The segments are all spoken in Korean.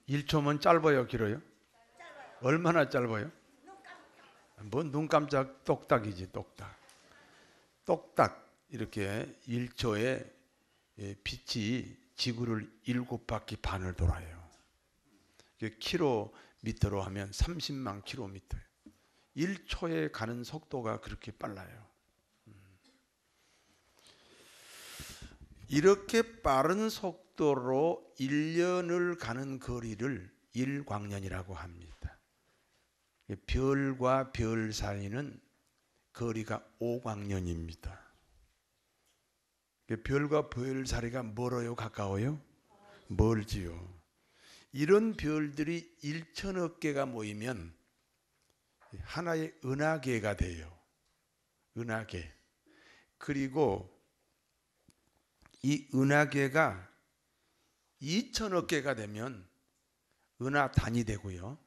1초면 짧아요, 길어요? 얼마나 짧아요? 뭐 눈 깜짝 똑딱이지, 똑딱. 똑딱 이렇게 1초에 빛이 지구를 7바퀴 반을 돌아요. 킬로미터로 하면 30만 킬로미터. 1초에 가는 속도가 그렇게 빨라요. 이렇게 빠른 속도로 1년을 가는 거리를 일광년이라고 합니다. 별과 별 사이는 거리가 5광년입니다. 별과 별 사이가 멀어요? 가까워요? 멀지요. 이런 별들이 1천억 개가 모이면 하나의 은하계가 돼요. 은하계. 그리고 이 은하계가 2천억 개가 되면 은하단이 되고요.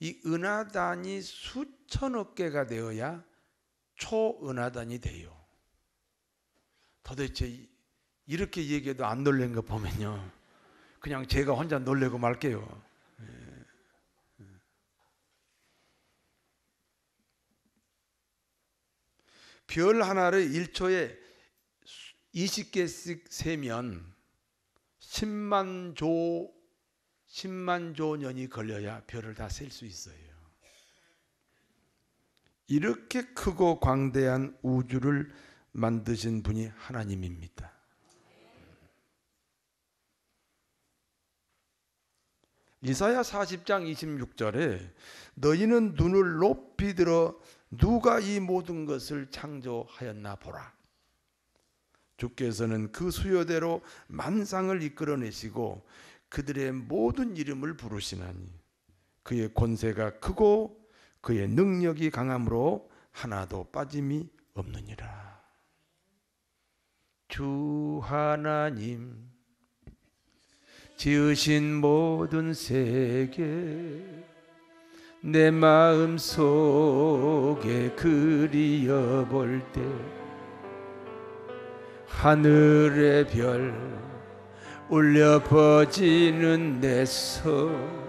이 은하단이 수천억 개가 되어야 초은하단이 돼요. 도대체 이렇게 얘기해도 안 놀란 거 보면요, 그냥 제가 혼자 놀래고 말게요. 별 하나를 1초에 20개씩 세면 10만 조 년이 걸려야 별을 다 셀 수 있어요. 이렇게 크고 광대한 우주를 만드신 분이 하나님입니다. 이사야 40장 26절에 너희는 눈을 높이 들어 누가 이 모든 것을 창조하였나 보라. 주께서는 그 수요대로 만상을 이끌어내시고 그들의 모든 이름을 부르시나니 그의 권세가 크고 그의 능력이 강함으로 하나도 빠짐이 없느니라. 주 하나님 지으신 모든 세계 내 마음 속에 그리어볼 때 하늘의 별 울려 퍼지는 내 손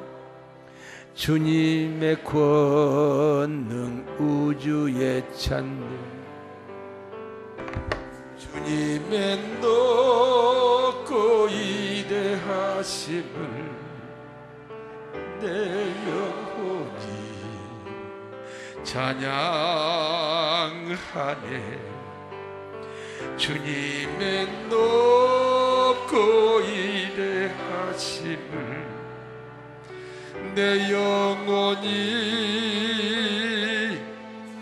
주님의 권능 우주에 찬네 주님의 높고 이대하심을 내 영혼이 찬양하네 주님의 높고 이대하심을 내 영혼이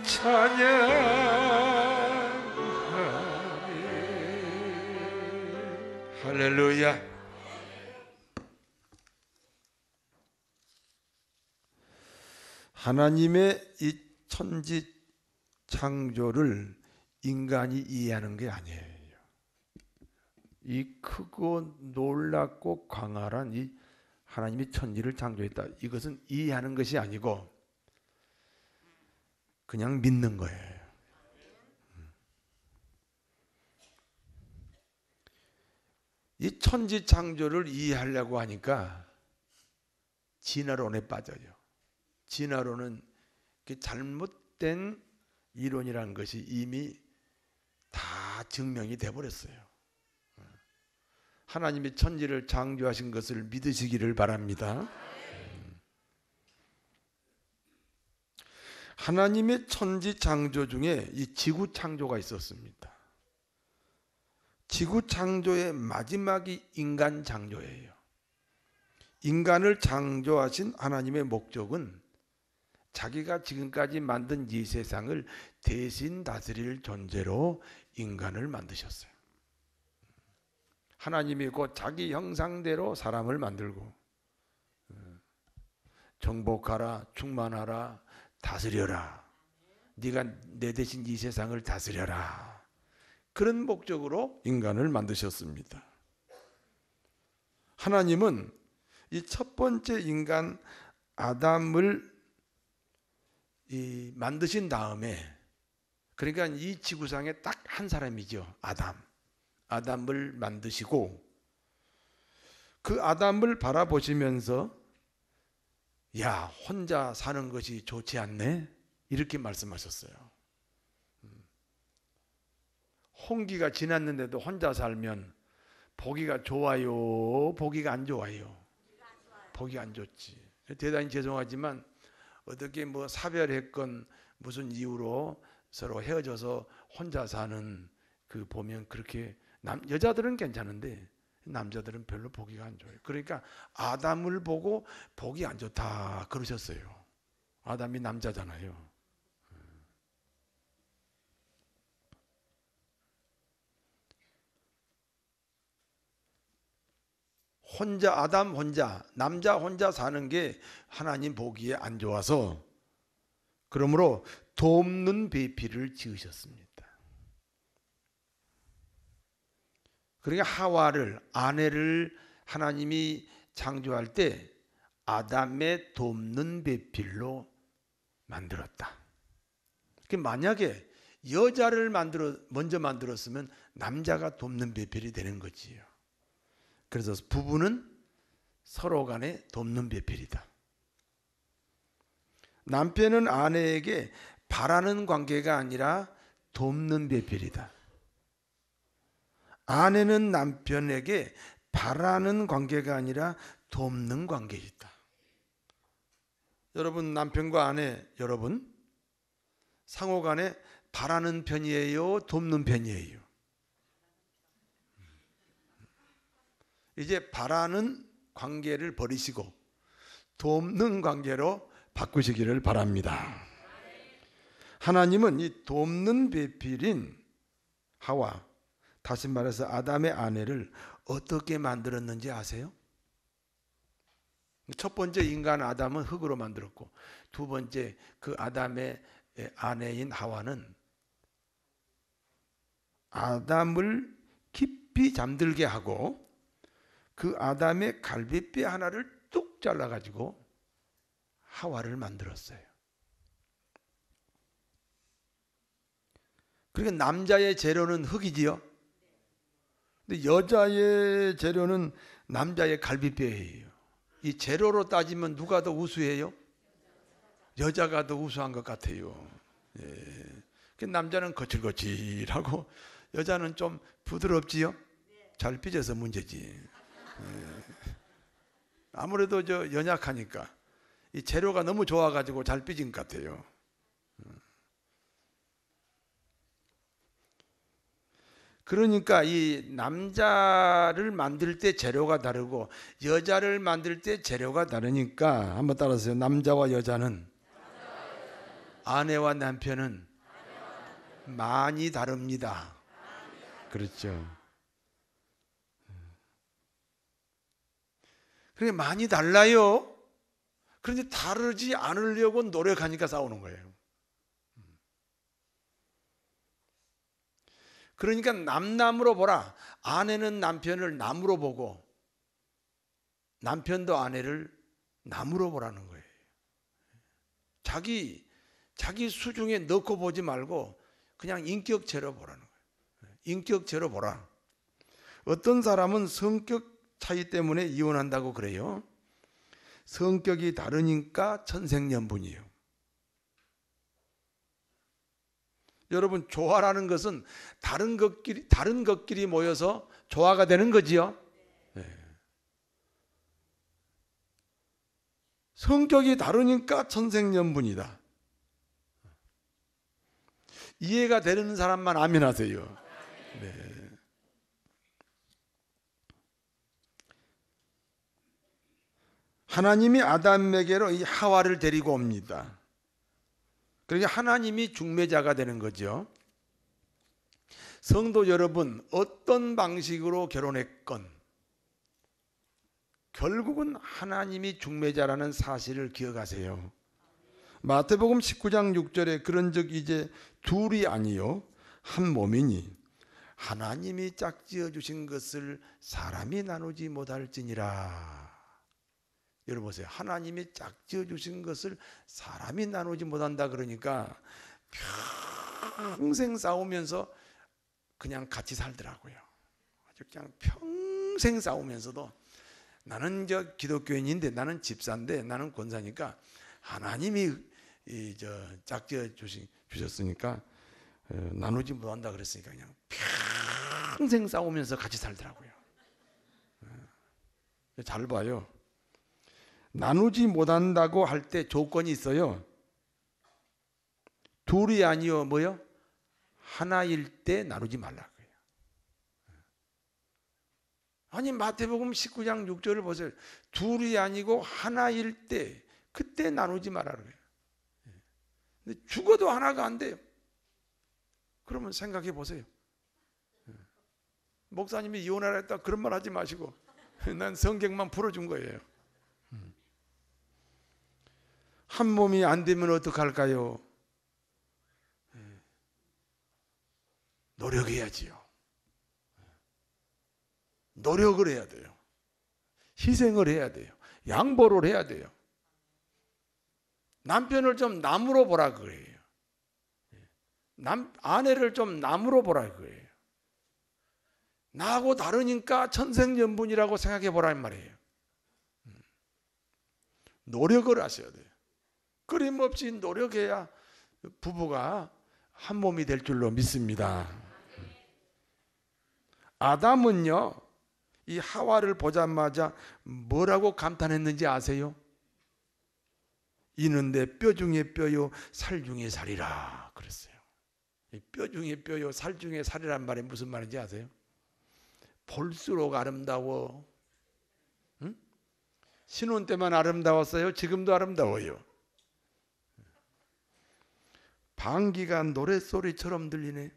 찬양하네. 할렐루야. 하나님의 이 천지 창조를 인간이 이해하는 게 아니에요. 이 크고 놀랍고 광활한 이 하나님이 천지를 창조했다. 이것은 이해하는 것이 아니고 그냥 믿는 거예요. 이 천지 창조를 이해하려고 하니까 진화론에 빠져요. 진화론은 잘못된 이론이라는 것이 이미 다 증명이 돼버렸어요. 하나님이 천지를 창조하신 것을 믿으시기를 바랍니다. 하나님의 천지 창조 중에 이 지구 창조가 있었습니다. 지구 창조의 마지막이 인간 창조예요. 인간을 창조하신 하나님의 목적은 자기가 지금까지 만든 이 세상을 대신 다스릴 존재로 인간을 만드셨어요. 하나님이 곧 자기 형상대로 사람을 만들고 정복하라, 충만하라, 다스려라. 네가 내 대신 이 세상을 다스려라. 그런 목적으로 인간을 만드셨습니다. 하나님은 이 첫 번째 인간 아담을 만드신 다음에, 그러니까 이 지구상에 딱 한 사람이죠. 아담을 만드시고 그 아담을 바라보시면서 야, 혼자 사는 것이 좋지 않네? 이렇게 말씀하셨어요. 홍기가 지났는데도 혼자 살면 보기가 좋아요? 보기가 안 좋아요? 보기 안 좋지. 대단히 죄송하지만 어떻게 뭐 사별했건 무슨 이유로 서로 헤어져서 혼자 사는 그 보면 그렇게 여자들은 괜찮은데 남자들은 별로 보기가 안 좋아요. 그러니까 아담을 보고 보기 안 좋다 그러셨어요. 아담이 남자잖아요. 혼자 아담 혼자 남자 혼자 사는 게 하나님 보기에 안 좋아서 그러므로 돕는 배필을 지으셨습니다. 그러니까 하와를 아내를 하나님이 창조할 때 아담의 돕는 배필로 만들었다. 만약에 여자를 먼저 만들었으면 남자가 돕는 배필이 되는 거지요. 그래서 부부는 서로 간에 돕는 배필이다. 남편은 아내에게 바라는 관계가 아니라 돕는 배필이다. 아내는 남편에게 바라는 관계가 아니라 돕는 관계이다. 여러분 남편과 아내 여러분 상호 간에 바라는 편이에요? 돕는 편이에요? 이제 바라는 관계를 버리시고 돕는 관계로 바꾸시기를 바랍니다. 하나님은 이 돕는 배필인 하와, 다시 말해서 아담의 아내를 어떻게 만들었는지 아세요? 첫 번째 인간 아담은 흙으로 만들었고 두 번째 그 아담의 아내인 하와는 아담을 깊이 잠들게 하고 그 아담의 갈비뼈 하나를 뚝 잘라가지고 하와를 만들었어요. 그러니까 남자의 재료는 흙이지요. 근데 여자의 재료는 남자의 갈비뼈예요. 이 재료로 따지면 누가 더 우수해요? 여자가 더 우수한 것 같아요. 예. 남자는 거칠거칠하고 여자는 좀 부드럽지요. 잘 빚어서 문제지. 아무래도 연약하니까 이 재료가 너무 좋아가지고 잘 빚은 것 같아요. 그러니까 이 남자를 만들 때 재료가 다르고 여자를 만들 때 재료가 다르니까 한번 따라하세요. 남자와 여자는 아내와 남편은 많이 다릅니다. 그렇죠. 그게 많이 달라요. 그런데 다르지 않으려고 노력하니까 싸우는 거예요. 그러니까 남남으로 보라. 아내는 남편을 남으로 보고 남편도 아내를 남으로 보라는 거예요. 자기 수중에 넣고 보지 말고 그냥 인격체로 보라는 거예요. 인격체로 보라. 어떤 사람은 성격 차이 때문에 이혼한다고 그래요. 성격이 다르니까 천생연분이에요. 여러분 조화라는 것은 다른 것끼리 모여서 조화가 되는 거지요. 네. 성격이 다르니까 천생연분이다. 이해가 되는 사람만 아멘하세요. 네. 하나님이 아담에게로 이 하와를 데리고 옵니다. 그러니까 하나님이 중매자가 되는 거죠. 성도 여러분, 어떤 방식으로 결혼했건 결국은 하나님이 중매자라는 사실을 기억하세요. 마태복음 19장 6절에 그런즉 이제 둘이 아니요 한 몸이니 하나님이 짝지어 주신 것을 사람이 나누지 못할지니라. 여러분 보세요. 하나님이 짝지어 주신 것을 사람이 나누지 못한다 그러니까 평생 싸우면서 그냥 같이 살더라고요. 아주 그냥 평생 싸우면서도 나는 저 기독교인인데, 나는 집사인데, 나는 권사니까 하나님이 짝지어 주셨으니까 나누지 못한다 그랬으니까 그냥 평생 싸우면서 같이 살더라고요. 잘 봐요. 나누지 못한다고 할 때 조건이 있어요. 둘이 아니요 뭐요? 하나일 때 나누지 말라고요. 아니 마태복음 19장 6절을 보세요. 둘이 아니고 하나일 때 그때 나누지 말라고요. 근데 죽어도 하나가 안 돼요. 그러면 생각해 보세요. 목사님이 이혼하라 했다 그런 말 하지 마시고 난 성경만 풀어준 거예요. 한 몸이 안 되면 어떡할까요? 노력해야지요. 노력을 해야 돼요. 희생을 해야 돼요. 양보를 해야 돼요. 남편을 좀 남으로 보라 그래요. 아내를 좀 남으로 보라 그래요. 나하고 다르니까 천생연분이라고 생각해 보라는 말이에요. 노력을 하셔야 돼요. 끊임없이 노력해야 부부가 한 몸이 될 줄로 믿습니다. 아담은요, 이 하와를 보자마자 뭐라고 감탄했는지 아세요? 이는데 뼈 중에 뼈요 살 중에 살이라 그랬어요. 뼈 중에 뼈요 살 중에 살이란 말이 무슨 말인지 아세요? 볼수록 아름다워. 응? 신혼 때만 아름다웠어요? 지금도 아름다워요. 방귀가 노랫소리처럼 들리네.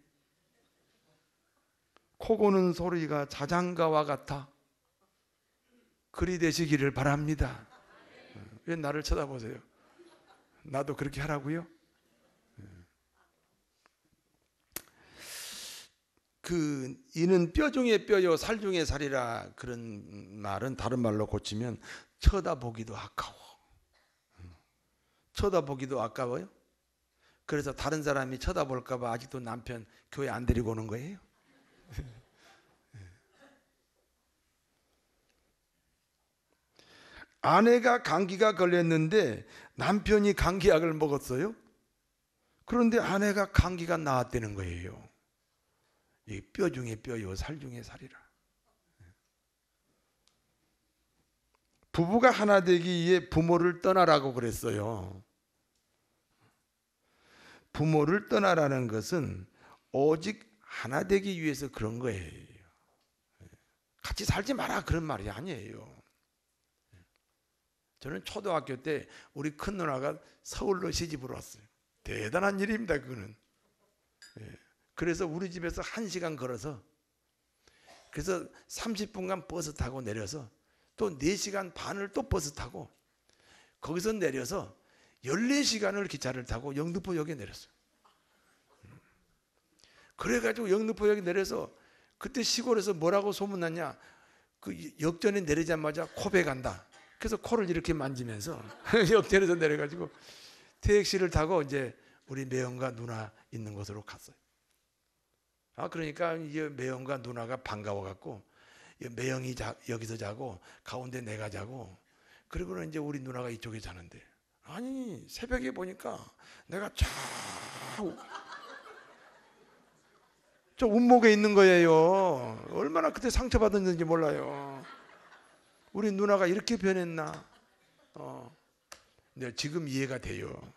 코 고는 소리가 자장가와 같아. 그리 되시기를 바랍니다. 왜 나를 쳐다보세요? 나도 그렇게 하라고요? 이는 뼈 중에 뼈요 살 중에 살이라 그런 말은 다른 말로 고치면 쳐다보기도 아까워. 쳐다보기도 아까워요? 그래서 다른 사람이 쳐다볼까 봐 아직도 남편 교회 안 데리고 오는 거예요? 아내가 감기가 걸렸는데 남편이 감기약을 먹었어요. 그런데 아내가 감기가 나았다는 거예요. 이 뼈 중에 뼈요 살 중에 살이라. 부부가 하나 되기 위해 부모를 떠나라고 그랬어요. 부모를 떠나라는 것은 오직 하나 되기 위해서 그런 거예요. 같이 살지 마라 그런 말이 아니에요. 저는 초등학교 때 우리 큰 누나가 서울로 시집을 왔어요. 대단한 일입니다 그거는. 그래서 우리 집에서 1시간 걸어서, 그래서 30분간 버스 타고 내려서 또 4시간 반을 또 버스 타고 거기서 내려서 14시간을 기차를 타고 영등포역에 내렸어요. 그래가지고 영등포역에 내려서 그때 시골에서 뭐라고 소문났냐, 그 역전에 내리자마자 코배 간다. 그래서 코를 이렇게 만지면서 역전에서 내려가지고 택시를 타고 이제 우리 매형과 누나 있는 곳으로 갔어요. 그러니까 이제 매형과 누나가 반가워갖고 매형이 여기서 자고 가운데 내가 자고, 그리고는 이제 우리 누나가 이쪽에 자는데, 아니 새벽에 보니까 내가 저 운목에 있는 거예요. 얼마나 그때 상처받았는지 몰라요. 우리 누나가 이렇게 변했나? 근데 지금 이해가 돼요.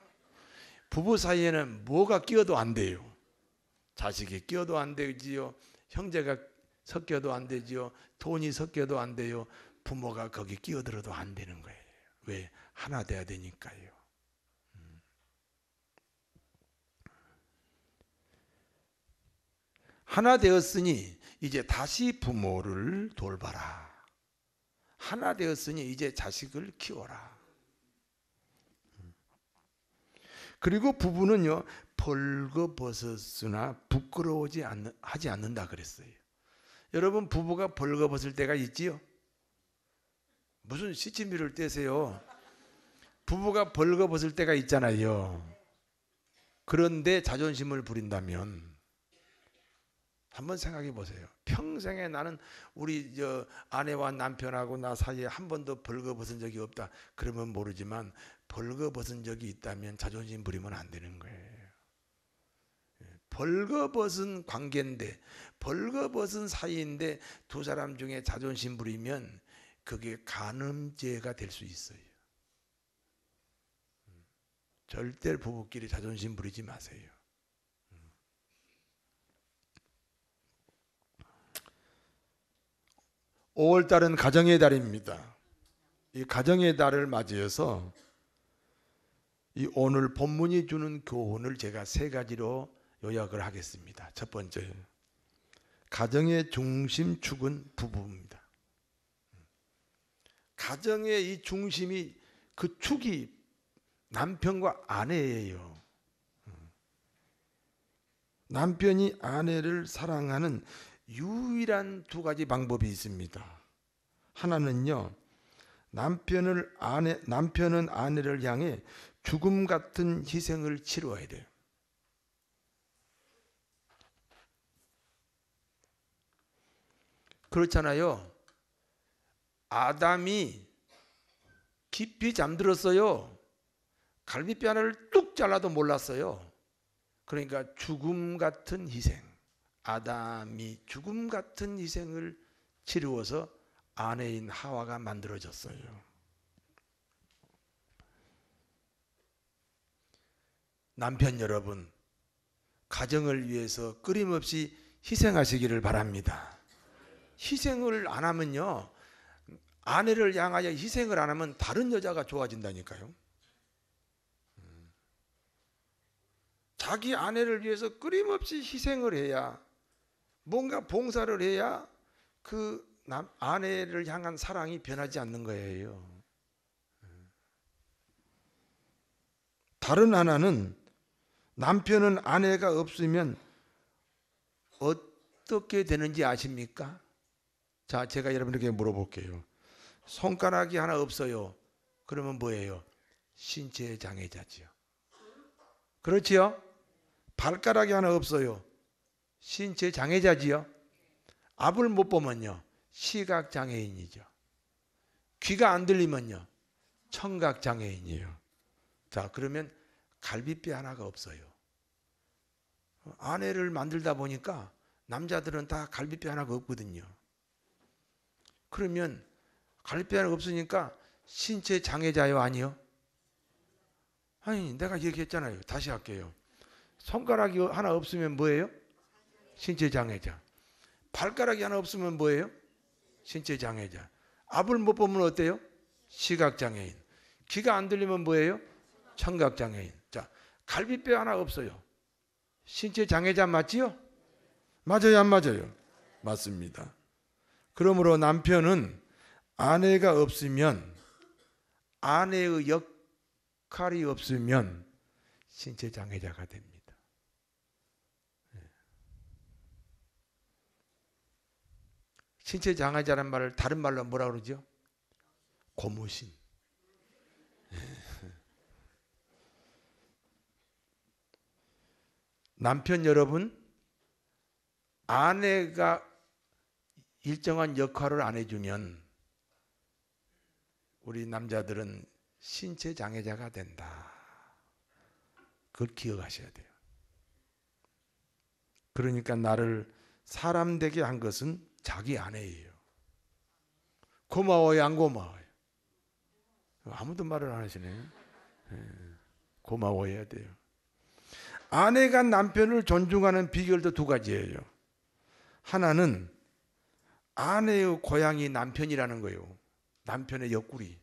부부 사이에는 뭐가 끼어도 안 돼요. 자식이 끼어도 안 되지요. 형제가 섞여도 안 되지요. 돈이 섞여도 안 돼요. 부모가 거기 끼어들어도 안 되는 거예요. 왜? 하나 돼야 되니까요. 하나 되었으니 이제 다시 부모를 돌봐라. 하나 되었으니 이제 자식을 키워라. 그리고 부부는요, 벌거벗었으나 부끄러워하지 않는다 그랬어요. 여러분, 부부가 벌거벗을 때가 있지요? 무슨 시치미를 떼세요? 부부가 벌거벗을 때가 있잖아요. 그런데 자존심을 부린다면 한번 생각해 보세요. 평생에 나는 우리 아내와 남편하고 나 사이에 한 번도 벌거벗은 적이 없다. 그러면 모르지만 벌거벗은 적이 있다면 자존심 부리면 안 되는 거예요. 벌거벗은 관계인데, 벌거벗은 사이인데 두 사람 중에 자존심 부리면 그게 간음죄가 될 수 있어요. 절대 부부끼리 자존심 부리지 마세요. 5월달은 가정의 달입니다. 이 가정의 달을 맞이해서 이 오늘 본문이 주는 교훈을 제가 세 가지로 요약을 하겠습니다. 첫 번째, 가정의 중심축은 부부입니다. 가정의 이 중심이, 그 축이 남편과 아내예요. 남편이 아내를 사랑하는 유일한 두 가지 방법이 있습니다. 하나는요, 남편은 아내를 향해 죽음 같은 희생을 치러야 돼요. 그렇잖아요. 아담이 깊이 잠들었어요. 갈비뼈 하나를 뚝 잘라도 몰랐어요. 그러니까 죽음 같은 희생, 아담이 죽음 같은 희생을 치루어서 아내인 하와가 만들어졌어요. 남편 여러분, 가정을 위해서 끊임없이 희생하시기를 바랍니다. 희생을 안 하면요, 아내를 향하여 희생을 안 하면 다른 여자가 좋아진다니까요. 자기 아내를 위해서 끊임없이 희생을 해야, 뭔가 봉사를 해야 그 아내를 향한 사랑이 변하지 않는 거예요. 다른 하나는, 남편은 아내가 없으면 어떻게 되는지 아십니까? 자, 제가 여러분에게 물어볼게요. 손가락이 하나 없어요. 그러면 뭐예요? 신체 장애자지요. 그렇지요? 발가락이 하나 없어요. 신체 장애자지요. 앞을 못 보면요, 시각 장애인이죠. 귀가 안 들리면요, 청각 장애인이에요. 자, 그러면 갈비뼈 하나가 없어요. 아내를 만들다 보니까 남자들은 다 갈비뼈 하나가 없거든요. 그러면 갈비뼈 하나가 없으니까 신체 장애자요, 아니요? 아니, 내가 얘기했잖아요. 다시 할게요. 손가락이 하나 없으면 뭐예요? 신체 장애자. 발가락이 하나 없으면 뭐예요? 신체 장애자. 앞을 못 보면 어때요? 시각 장애인. 귀가 안 들리면 뭐예요? 청각 장애인. 자, 갈비뼈 하나 없어요. 신체 장애자 맞지요? 맞아요, 안 맞아요? 맞습니다. 그러므로 남편은 아내가 없으면, 아내의 역할이 없으면 신체 장애자가 됩니다. 신체 장애자란 말을 다른 말로 뭐라 그러죠? 고무신. 남편 여러분, 아내가 일정한 역할을 안 해주면 우리 남자들은 신체 장애자가 된다. 그걸 기억하셔야 돼요. 그러니까 나를 사람 되게 한 것은 자기 아내예요. 고마워요, 안 고마워요? 아무도 말을 안 하시네. 고마워해야 돼요. 아내가 남편을 존중하는 비결도 두 가지예요. 하나는 아내의 고향이 남편이라는 거예요. 남편의 옆구리.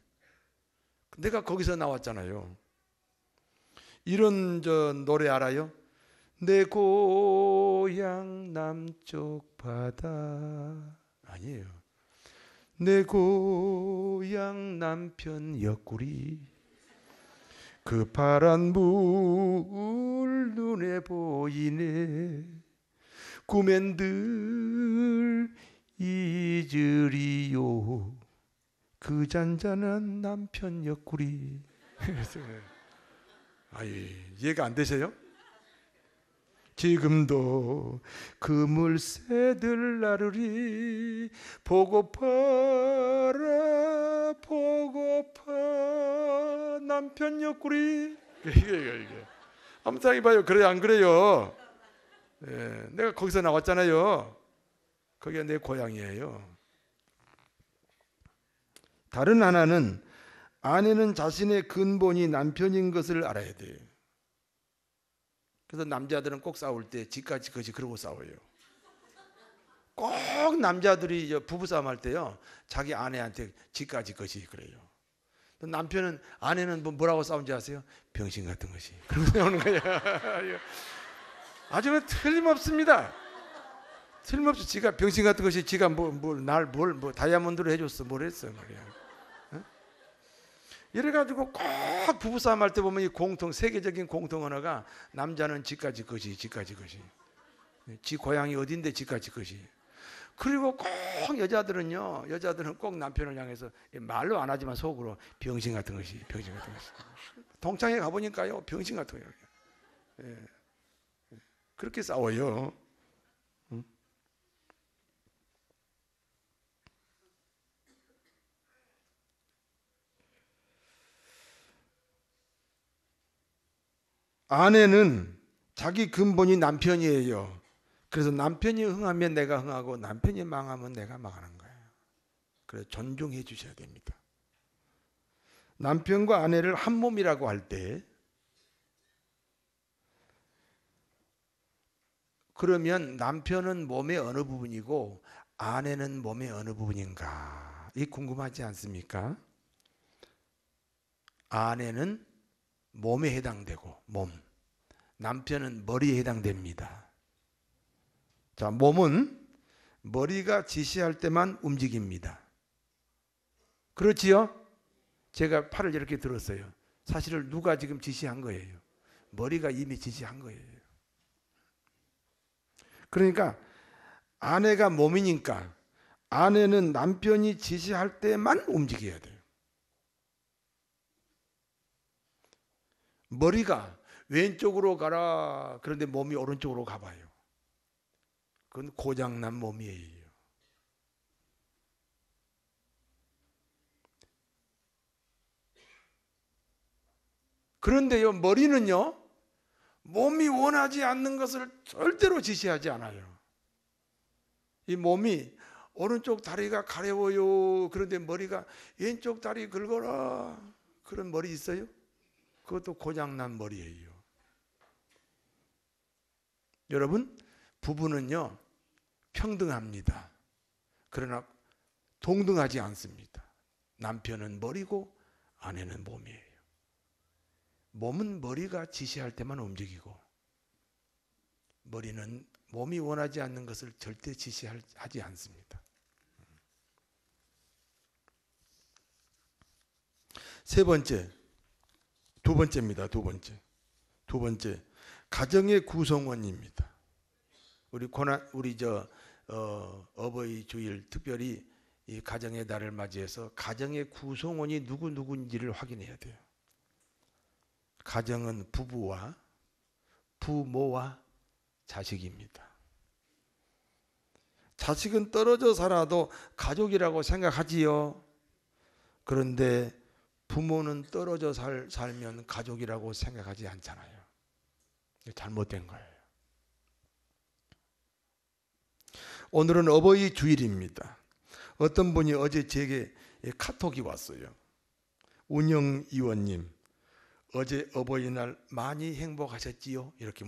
내가 거기서 나왔잖아요. 이런 노래 알아요? 내 고향 남쪽 바다. 아니에요. 내 고향 남편 옆구리, 그 파란 물 눈에 보이네, 꿈엔 늘 잊으리요 그 잔잔한 남편 옆구리. 아이, 이해가 안 되세요? 지금도 그물새들 나르리 보고파라 보고파 남편 옆구리. 이게 한번 봐요. 그래요 안 그래요? 예, 내가 거기서 나왔잖아요. 거기가 내 고향이에요. 다른 하나는 아내는 자신의 근본이 남편인 것을 알아야 돼요. 그래서 남자들은 꼭 싸울 때 지까지 거지 그러고 싸워요. 꼭 남자들이 부부싸움 할 때요 자기 아내한테 지까지 거지 그래요. 남편은 아내는 뭐라고 싸운지 아세요? 병신 같은 것이 그러고 싸우는 거예요. 아주 틀림없습니다. 틀림없이 지가 병신 같은 것이 지가 뭐 다이아몬드로 해줬어 뭘 했어 말이야. 이래가지고 꼭 부부싸움 할 때 보면 이 세계적인 공통 언어가 남자는 지까지 것이 지까지 것이 지 고향이 어딘데 지까지 것이. 그리고 꼭 여자들은 꼭 남편을 향해서 말로 안 하지만 속으로 병신 같은 것이 병신 같은 것이. 동창회 가보니까요 병신 같은 거예요. 예. 그렇게 싸워요. 아내는 자기 근본이 남편이에요. 그래서 남편이 흥하면 내가 흥하고 남편이 망하면 내가 망하는 거예요. 그래서 존중해 주셔야 됩니다. 남편과 아내를 한 몸이라고 할 때 그러면 남편은 몸의 어느 부분이고 아내는 몸의 어느 부분인가? 이 궁금하지 않습니까? 아내는 몸에 해당되고 몸. 남편은 머리에 해당됩니다. 자, 몸은 머리가 지시할 때만 움직입니다. 그렇지요? 제가 팔을 이렇게 들었어요. 사실은 누가 지금 지시한 거예요? 머리가 이미 지시한 거예요. 그러니까 아내가 몸이니까 아내는 남편이 지시할 때만 움직여야 돼요. 머리가 왼쪽으로 가라 그런데 몸이 오른쪽으로 가봐요. 그건 고장난 몸이에요. 그런데요 머리는요 몸이 원하지 않는 것을 절대로 지시하지 않아요. 이 몸이 오른쪽 다리가 가려워요. 그런데 머리가 왼쪽 다리 긁어라. 그런 머리 있어요? 그것도 고장난 머리예요. 여러분, 부부는요 평등합니다. 그러나 동등하지 않습니다. 남편은 머리고 아내는 몸이에요. 몸은 머리가 지시할 때만 움직이고 머리는 몸이 원하지 않는 것을 절대 지시하지 않습니다. 두 번째입니다. 두 번째 가정의 구성원입니다. 우리 어버이 주일 특별히 이 가정의 날을 맞이해서 가정의 구성원이 누구인지를 확인해야 돼요. 가정은 부부와 부모와 자식입니다. 자식은 떨어져 살아도 가족이라고 생각하지요. 그런데 부모는 떨어져 살면 가족이라고 생각하지 않잖아요. 잘못된 거예요. 오늘은 어버이 주일입니다. 어떤 분이 어제 제게 카톡이 왔어요. 운영위원님, 어제 어버이날 많이 행복하셨지요? 이렇게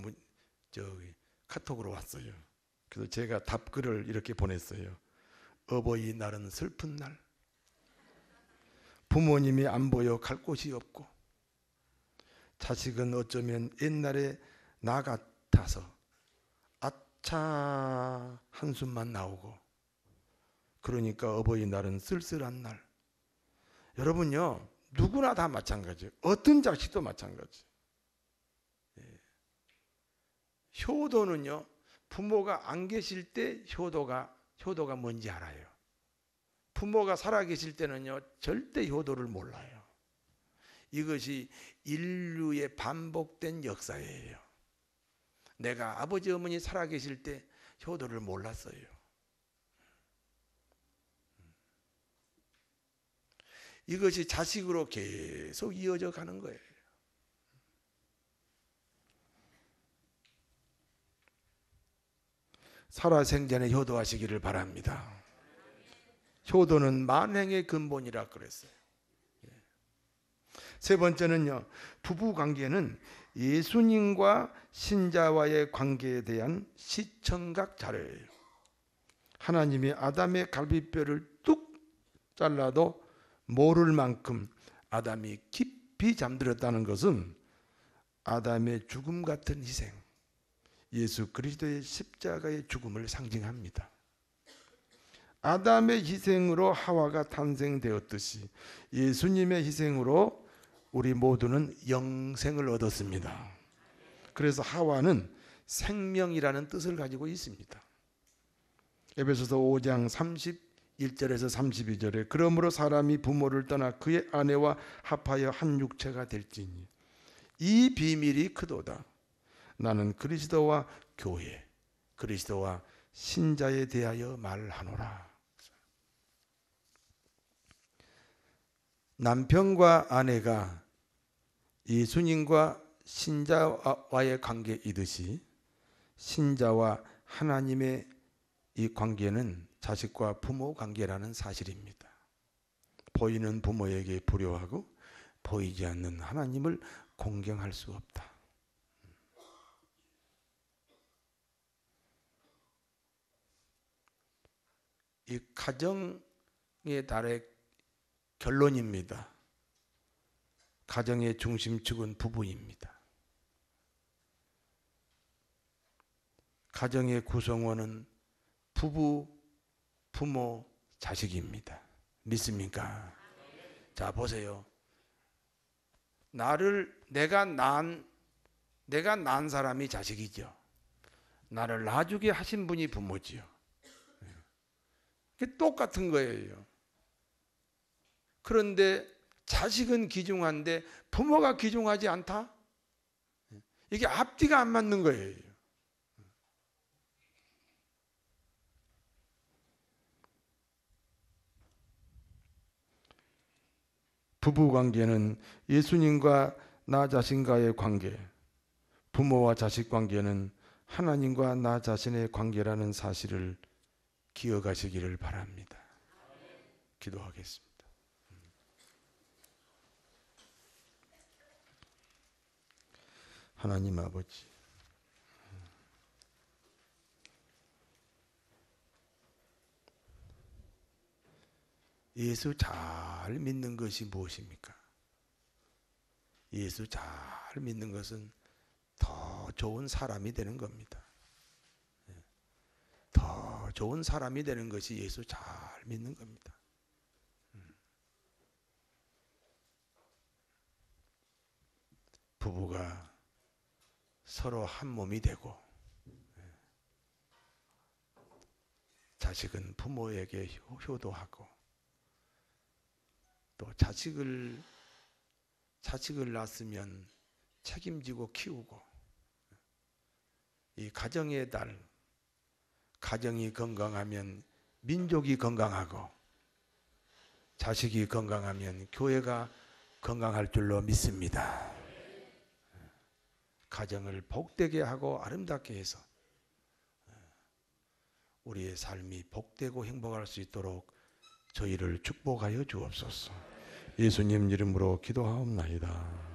카톡으로 왔어요. 그래서 제가 답글을 이렇게 보냈어요. 어버이날은 슬픈 날. 부모님이 안 보여 갈 곳이 없고 자식은 어쩌면 옛날에 나 같아서 아차 한숨만 나오고 그러니까 어버이날은 쓸쓸한 날. 여러분요 누구나 다 마찬가지예요. 어떤 자식도 마찬가지. 효도는요 부모가 안 계실 때 효도가 뭔지 알아요. 부모가 살아계실 때는요 절대 효도를 몰라요. 이것이 인류의 반복된 역사예요. 내가 아버지 어머니 살아계실 때 효도를 몰랐어요. 이것이 자식으로 계속 이어져 가는 거예요. 살아생전에 효도하시기를 바랍니다. 효도는 만행의 근본이라 그랬어요. 세 번째는요, 부부 관계는 예수님과 신자와의 관계에 대한 시청각 자료예요. 하나님이 아담의 갈비뼈를 뚝 잘라도 모를 만큼 아담이 깊이 잠들었다는 것은 아담의 죽음 같은 희생, 예수 그리스도의 십자가의 죽음을 상징합니다. 아담의 희생으로 하와가 탄생되었듯이 예수님의 희생으로 우리 모두는 영생을 얻었습니다. 그래서 하와는 생명이라는 뜻을 가지고 있습니다. 에베소서 5장 31절에서 32절에 그러므로 사람이 부모를 떠나 그의 아내와 합하여 한 육체가 될지니 이 비밀이 크도다. 나는 그리스도와 교회, 그리스도와 신자에 대하여 말하노라. 남편과 아내가 예수님과 신자와의 관계이듯이 신자와 하나님의 이 관계는 자식과 부모 관계라는 사실입니다. 보이는 부모에게 불효하고 보이지 않는 하나님을 공경할 수 없다. 이 가정의 달의 결론입니다. 가정의 중심축은 부부입니다. 가정의 구성원은 부부, 부모, 자식입니다. 믿습니까? 자, 보세요. 내가 낳은 사람이 자식이죠. 나를 낳아주게 하신 분이 부모지요. 그게 똑같은 거예요. 그런데 자식은 귀중한데 부모가 귀중하지 않다? 이게 앞뒤가 안 맞는 거예요. 부부 관계는 예수님과 나 자신과의 관계, 부모와 자식 관계는 하나님과 나 자신의 관계라는 사실을 기억하시기를 바랍니다. 기도하겠습니다. 하나님 아버지, 예수 잘 믿는 것이 무엇입니까? 예수 잘 믿는 것은 더 좋은 사람이 되는 겁니다. 더 좋은 사람이 되는 것이 예수 잘 믿는 겁니다. 부부가 서로 한 몸이 되고 자식은 부모에게 효도하고 또 자식을 낳았으면 책임지고 키우고 이 가정의 달, 가정이 건강하면 민족이 건강하고 자식이 건강하면 교회가 건강할 줄로 믿습니다. 가정을 복되게 하고 아름답게 해서 우리의 삶이 복되고 행복할 수 있도록 저희를 축복하여 주옵소서. 예수님 이름으로 기도하옵나이다.